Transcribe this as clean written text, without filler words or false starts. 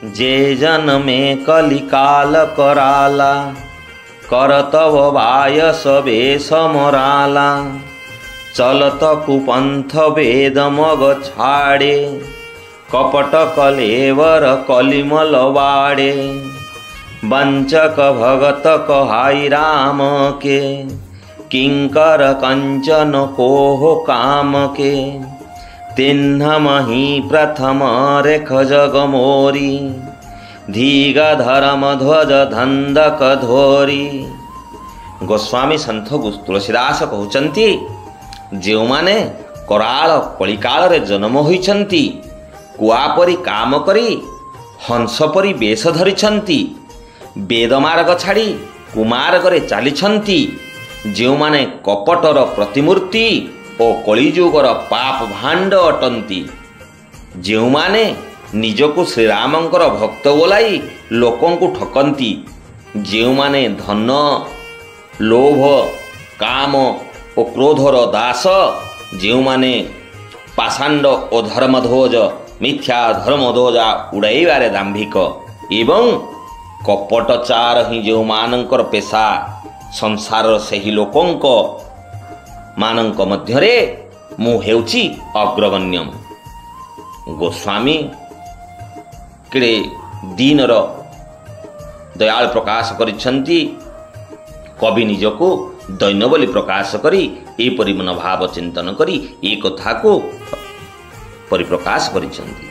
जे जन्मे कलिकाल कराला करतव बायस बेश मराला चलत कुपंथ वेद मग छाड़े कपट कलेवर कलिमल बाड़े वंचक भगत कहाई राम के किंकर कंचन कोह काम के तिन्हमहि प्रथम रेख जग मोरी धीग धर्म ध्वज धंधक धोरी। गोस्वामी संत तुलसीदास कहउचंती जो माने कराल कलिकाल रे जन्म होइछंती कुआपरी काम करी हंस परी बेश धरिछंती वेद मार्ग छाड़ी कुमार्ग रे चालिछंती जो माने कपटर प्रतिमूर्ति और कलिजुगर पाप भांड अटंती जो माने निजको श्रीरामंकर भक्त बोलाई लोकों को ठकंती जो माने धन लोभ काम और क्रोधर दास जो माने पाषांड और धर्मध्वज मिथ्या धर्मध्वजा उड़ाइबारे दाम्भिक एवं कपटचार ही जो मानंकर पेशा संसार से ही लोकोंक मानंक मध्यरे मु हेउची अग्रगण्यम। गोस्वामी केड़े दीनर दयाल प्रकाश करिछंती कवि निजको दैन्य बोली प्रकाश करी एपरि मनोभाव चिंतन करी ए कथा को परिप्रकाश करिछंती।